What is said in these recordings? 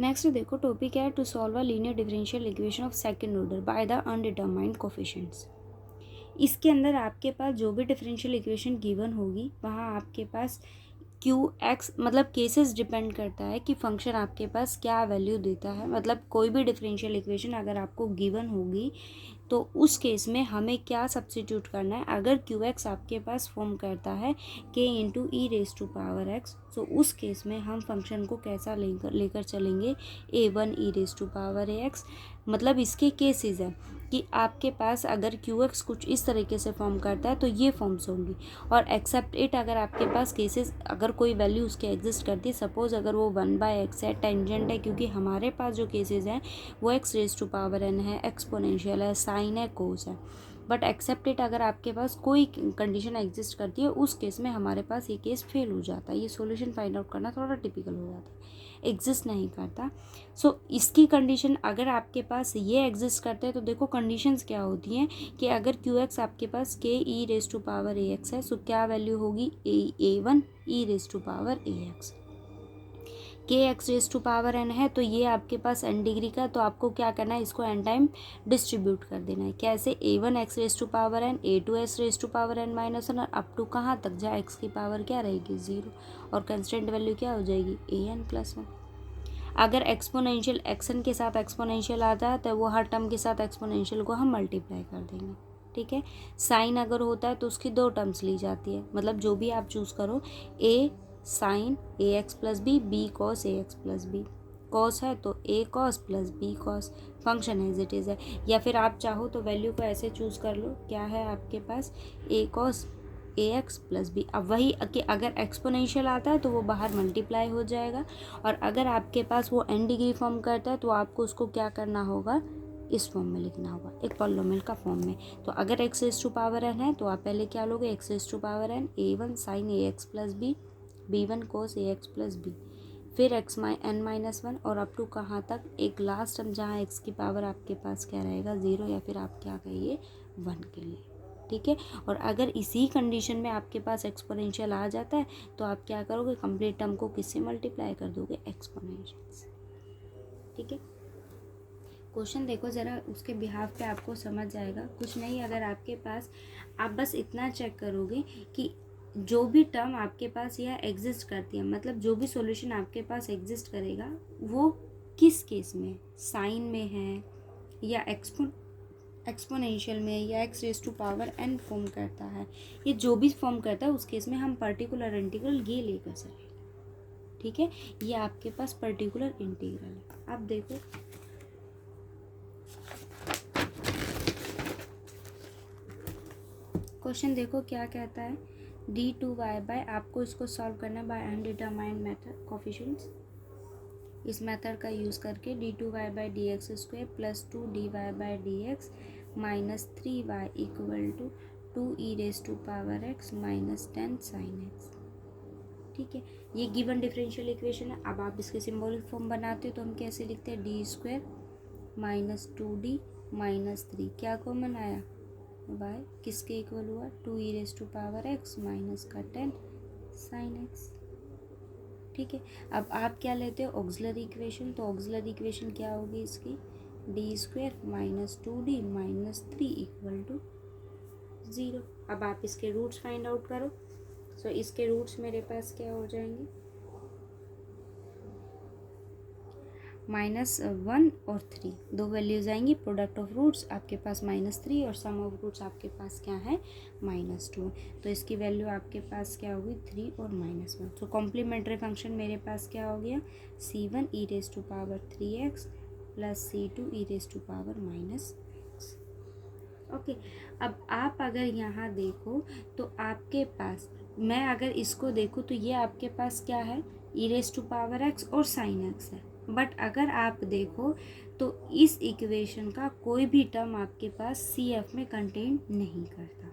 Next देखो topic है to solve a linear differential equation of second order by the undetermined coefficients. इसके अंदर आपके पास जो भी डिफरेंशियल इक्वेशन गिवन होगी वहाँ आपके पास क्यू एक्स मतलब केसेस डिपेंड करता है कि फंक्शन आपके पास क्या वैल्यू देता है। मतलब कोई भी डिफरेंशियल इक्वेशन अगर आपको गिवन होगी तो उस केस में हमें क्या सब्स्टिट्यूट करना है। अगर क्यू एक्स आपके पास फॉर्म करता है के into e raise to power x, तो उस केस में हम फंक्शन को कैसा लेकर चलेंगे, A one E raise to power A X. मतलब इसके केसेस है कि आपके पास अगर क्यू एक्स कुछ इस तरीके से फॉर्म करता है तो ये फॉर्म्स होंगी, और एक्सेप्ट इट अगर आपके पास केसेस अगर कोई वैल्यू उसके एग्जिस्ट करती है, सपोज अगर वो 1/x है, टेंजेंट है, क्योंकि हमारे पास जो केसेस हैं वो x raise to power n है, एक्सपोनेंशियल है, साइन है, कोस है। बट एक्सेप्ट इट अगर आपके पास कोई कंडीशन एग्जिस्ट करती है, उस केस में हमारे पास ये केस फेल हो जाता है। ये सॉल्यूशन फाइंड आउट करना थोड़ा टिपिकल हो जाता है, एग्जिस्ट नहीं करता। सो इसकी कंडीशन अगर आपके पास ये एग्जिस्ट करते हैं तो देखो कंडीशंस क्या होती हैं कि अगर क्यू एक्स आपके पास K E raise to power A X है, सो क्या वैल्यू होगी, A one E raise to power A X. K X raise to power N है तो ये आपके पास एन डिग्री का, तो आपको क्या करना है, इसको एन टाइम डिस्ट्रीब्यूट कर देना है। कैसे, A one X raise to power N, A two X raise to power N minus one, और अप टू कहाँ तक, जहाँ एक्स की पावर क्या रहेगी, 0, और कंस्टेंट वैल्यू क्या हो जाएगी, ए एन प्लस वन। अगर एक्सपोनेंशियल एक्सन के साथ एक्सपोनेंशियल आता है तो वो हर टर्म के साथ एक्सपोनेंशियल को हम मल्टीप्लाई कर देंगे। ठीक है, साइन अगर होता है तो उसकी 2 टर्म्स ली जाती है, मतलब जो भी आप चूज़ करो, A sine A x plus B cos A x plus B. Cos है तो A cos plus B cos, function as it is है। या फिर आप चाहो तो वैल्यू को ऐसे चूज़ कर लो, क्या है आपके पास, ए cos A x plus B. अब वही कि अगर एक्सपोनेंशियल आता है तो वो बाहर मल्टीप्लाई हो जाएगा, और अगर आपके पास वो एन डिग्री फॉर्म करता है तो आपको उसको क्या करना होगा, इस फॉर्म में लिखना होगा, एक पॉलिनोमियल का फॉर्म में। तो अगर x raise to power N है तो आप पहले क्या लोगे, x raise to power N, a one sine A x plus b, b one cos a x plus b, फिर एक्स एन माइनस वन, और अप टू कहाँ तक, एक लास्ट टर्म जहाँ एक्स की पावर आपके पास क्या रहेगा, 0, या फिर आप क्या कहिए 1 के लिए। ठीक है, और अगर इसी कंडीशन में आपके पास एक्सपोनेंशियल आ जाता है तो आप क्या करोगे, कंप्लीट टर्म को किससे मल्टीप्लाई कर दोगे, एक्सपोनेंशियल से। ठीक है, क्वेश्चन देखो ज़रा, उसके बिहाफ पे आपको समझ जाएगा। कुछ नहीं, अगर आपके पास आप बस इतना चेक करोगे कि जो भी टर्म आपके पास यह एग्जिस्ट करती है, मतलब जो भी सॉल्यूशन आपके पास एग्जिस्ट करेगा वो किस केस में, साइन में है या एक्सपोनेंशियल में या x raise to power n form करता है, ये जो भी फॉर्म करता है उस केस में हम पर्टिकुलर इंटीग्रल ये लेकर चलेंगे। ठीक है, ये आपके पास पर्टिकुलर इंटीग्रल है। आप देखो क्वेश्चन देखो क्या कहता है, डी टू वाई बाय, आपको इसको सॉल्व करना बाय अनडिटरमाइंड मेथड कोफिशिएंट्स। इस मेथड का यूज़ करके d two y by d x square plus 2 d y by d x minus 3 y equal to 2 E raise to power x minus 10 sine x. ठीक है, ये given differential equation है। अब आप इसके सिंबॉलिक फॉर्म बनाते हो तो हम कैसे लिखते हैं, D square minus 2d minus 3, क्या कॉमन आया, वाई, किसके इक्वल हुआ, 2 ई raise to power x minus का 10 साइन एक्स। ठीक है, अब आप क्या लेते हो, ऑक्सिलरी इक्वेशन, तो ऑक्सिलरी इक्वेशन क्या होगी इसकी, d square minus 2d minus 3 equal to 0। अब आप इसके रूट्स फाइंड आउट करो। सो इसके रूट्स मेरे पास क्या हो जाएंगे, -1 और 3, दो वैल्यूज आएंगी, प्रोडक्ट ऑफ रूट्स आपके पास -3 और सम ऑफ रूट्स आपके पास क्या है, -2। तो इसकी वैल्यू आपके पास क्या होगी, 3 और -1। तो कॉम्प्लीमेंट्री फंक्शन मेरे पास क्या हो गया, c1 e raise to power 3x plus c2 e raise to power -x। Okay, अब आप अगर यहाँ देखो तो आपके पास, मैं अगर इसको देखूँ तो ये आपके पास क्या है, ई रेज टू पावर x और साइन x है। बट अगर आप देखो तो इस इक्वेशन का कोई भी टर्म आपके पास सी एफ में कंटेन नहीं करता।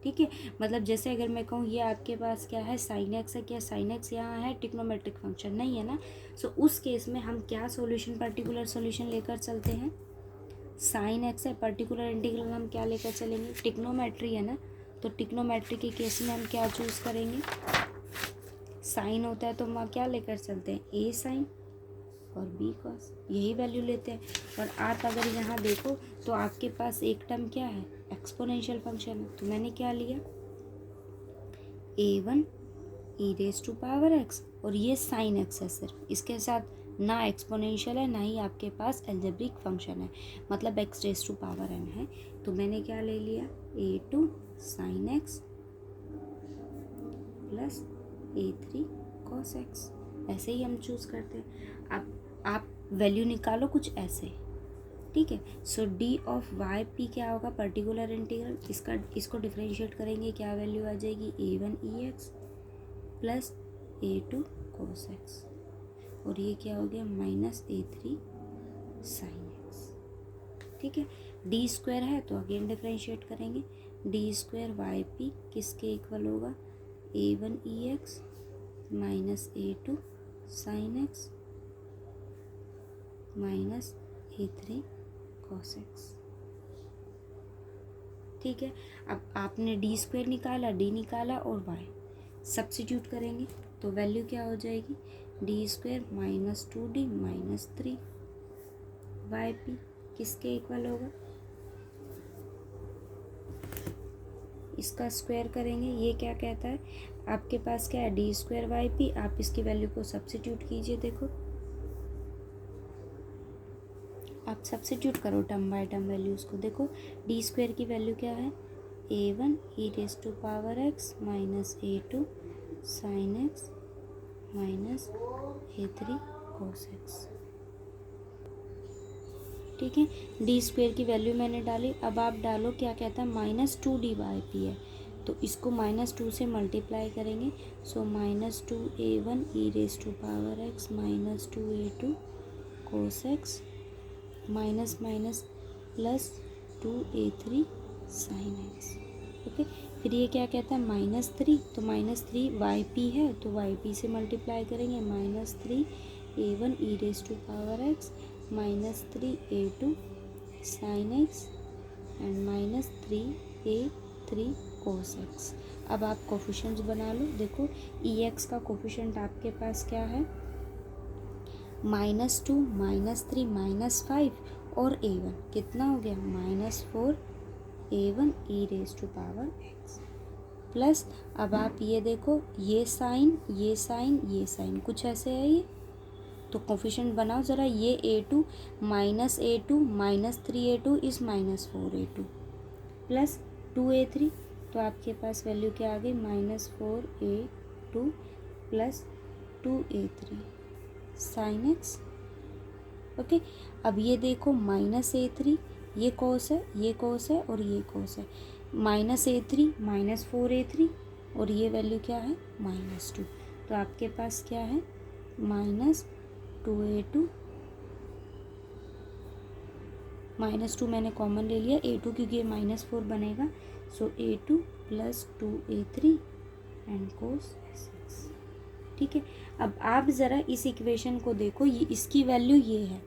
ठीक है, मतलब जैसे अगर मैं कहूँ ये आपके पास क्या है, साइन एक्स है, क्या साइन एक्स यहाँ है ट्रिग्नोमेट्रिक फंक्शन नहीं है ना। सो उस केस में हम क्या सॉल्यूशन, पर्टिकुलर सॉल्यूशन लेकर चलते हैं, साइन एक्स है, पर्टिकुलर इंटीग्रल हम क्या लेकर चलेंगे, ट्रिग्नोमेट्री है ना। तो ट्रिग्नोमेट्री के केस में हम क्या चूज़ करेंगे, साइन होता है तो हम क्या लेकर चलते हैं, ए साइन। और बी कॉस, यही वैल्यू लेते हैं। और आप अगर यहाँ देखो तो आपके पास एक टर्म क्या है, एक्सपोनेंशियल फंक्शन है, तो मैंने क्या लिया a1 e raise to power x, और ये साइन x है सिर्फ, इसके साथ ना एक्सपोनेंशियल है ना ही आपके पास एल्जेब्रिक फंक्शन है, मतलब x raise to power n है। तो मैंने क्या ले लिया a2 sine x plus a3 cos x, ऐसे ही हम चूज करते हैं। अब आप वैल्यू निकालो कुछ ऐसे, ठीक है। सो डी ऑफ वाई पी क्या होगा, पर्टिकुलर इंटीग्रल, इसको डिफरेंशिएट करेंगे, क्या वैल्यू आ जाएगी a1 ex plus a2 cos x, और ये क्या हो गया माइनस a3 sin x, ठीक है। डी स्क्वायर है तो अगेन डिफरेंशिएट करेंगे, डी स्क्वायर वाई पी किसके इक्वल होगा, a1 ex minus a2 sin x minus a3 cos x, ठीक है। अब आपने डी स्क्वायर निकाला, डी निकाला और वाई सब्स्टिट्यूट करेंगे तो वैल्यू क्या हो जाएगी, d square minus 2d minus 3 y p किसके इक्वल होगा, इसका स्क्वायर करेंगे, ये क्या कहता है आपके पास क्या है डी स्क्वायर वाई पी, आप इसकी वैल्यू को सब्स्टिट्यूट कीजिए, देखो आप सब्स्टिट्यूट करो टर्म बाय टर्म वैल्यूज को, देखो डी स्क्वायर की वैल्यू क्या है a1 e raise to power x minus a2 sine x minus a3 cos x, ठीक है। डी स्क्वायर की वैल्यू मैंने डाली, अब आप डालो क्या कहता है माइनस 2d बाई पी है, तो इसको माइनस 2 से मल्टीप्लाई करेंगे, so minus 2a1 e raise to power x minus 2a2 cos x minus minus plus 2a3 sin x, okay. फिर ये क्या कहता है माइनस 3, तो माइनस 3 वाई पी है तो वाई पी से मल्टीप्लाई करेंगे, minus 3a1 e raise to power x minus 3a2 sin x and minus 3a3 cos x। अब आप कोफिशिएंट्स बना लो, देखो ex का कोफिशिएंट आपके पास क्या है -2 -3 -5 और a1 कितना हो गया -4 a1 e raise to power x plus, अब आप ये देखो ये साइन ये साइन ये साइन कुछ ऐसे है ये, तो कोफिशिएंट बनाओ ज़रा, ये a2 minus a2 minus 3a2 is -4a2 plus 2a3, तो आपके पास वैल्यू क्या आ गई -4a2 plus 2a3 sine x, okay. अब ये देखो -a3 ये कोस है, ये कोस है और ये कोस है, -a3 -4a3 और ये वैल्यू क्या है -2, तो आपके पास क्या है -2a2 -2 मैंने कॉमन ले लिया a2 क्योंकि ये -4 बनेगा, सो a2 plus 2a3 and cos x, ठीक है। अब आप ज़रा इस इक्वेशन को देखो, ये इसकी वैल्यू ये है,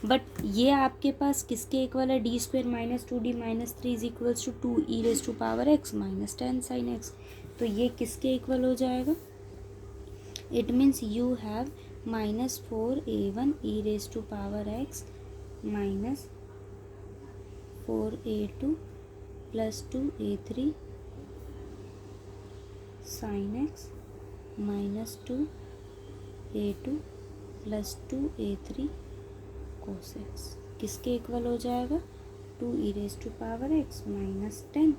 बट ये आपके पास किसके इक्वल है, d square minus 2d minus 3 is equals to 2 e raise to power x minus 10 sine x, तो ये किसके इक्वल हो जाएगा, it means you have -4a1 e raise to power x minus 4a2 plus 2a3 sine x minus 2a2 plus 2a3 cos x किसके equal हो जाएगा 2 e raise to power x minus 10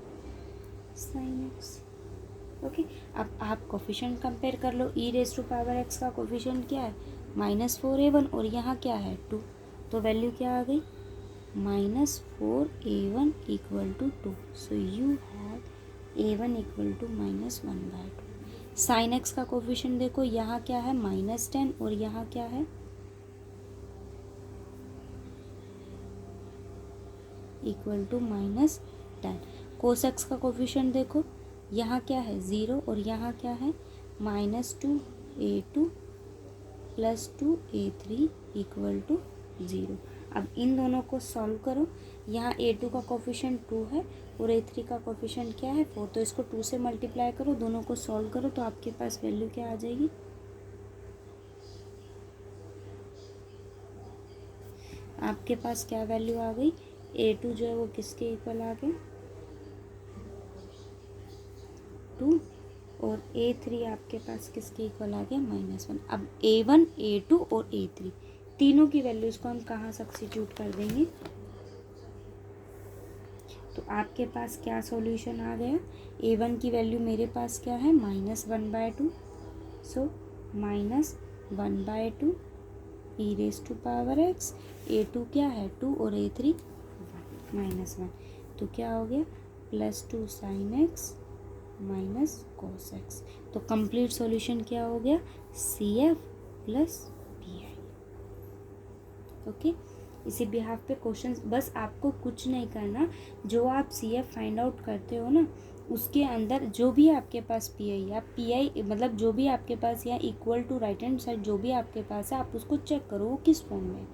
sine x, okay. अब आप coefficient compare कर लो, e raise to power x का coefficient क्या है -4a1 और यहाँ क्या है 2, तो वैल्यू क्या आ गई -4a1 equal to 2, so you have a1 equal to -1/2। Sine x का कोफिशिएंट देखो, यहाँ क्या है -10 और यहाँ क्या है इक्वल टू -10। कोस एक्स का कोफिशिएंट देखो, यहाँ क्या है 0 और यहाँ क्या है -2a2 plus 2a3 equal to 0। अब इन दोनों को सॉल्व करो, यहाँ a2 का कोफिशिएंट 2 है और a3 का कोफिशिएंट क्या है 4, तो इसको 2 से मल्टीप्लाई करो, दोनों को सॉल्व करो तो आपके पास वैल्यू क्या आ जाएगी आपके पास क्या वैल्यू आ गई, A2 जो है वो किसके इक्वल आ गया, 2, और A3 आपके पास किसके इक्वल आ गया, -1। अब A1, A2 और A3 तीनों की वैल्यूज़ को हम कहाँ सब्स्टिट्यूट कर देंगे, तो आपके पास क्या सॉल्यूशन आ गया, A1 की वैल्यू मेरे पास क्या है, -1/2, सो -1/2 e⁻x, A2 क्या है 2 और A3 -1, तो क्या हो गया +2 sin x -cos x। तो कंप्लीट सॉल्यूशन क्या हो गया, CF + PI। ओके, इसी बिहाफ पे क्वेश्चंस, बस आपको कुछ नहीं करना, जो आप CF फाइंड आउट करते हो ना, उसके अंदर जो भी आपके पास PI या PI मतलब जो भी आपके पास या equal to right hand side जो भी आपके पास है, आप उसको चेक करो वो किस फॉर्म में है।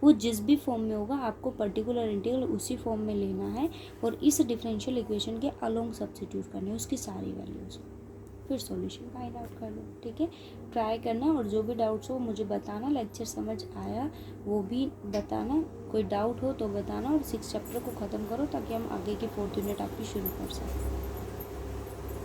वो जिस भी फॉर्म में होगा आपको पर्टिकुलर इंटीग्रल उसी फॉर्म में लेना है और इस डिफरेंशियल इक्वेशन के अलोंग सब्स्टिट्यूट करने है उसकी सारी वैल्यूज़, फिर सॉल्यूशन फाइंड आउट कर लो। ठीक है, ट्राई करना और जो भी डाउट्स हो मुझे बताना, लेक्चर समझ आया वो भी बताना, कोई डाउट हो तो बताना, और 6 चैप्टर को ख़त्म करो ताकि हम आगे की 4th यूनिट आपकी शुरू कर सकें।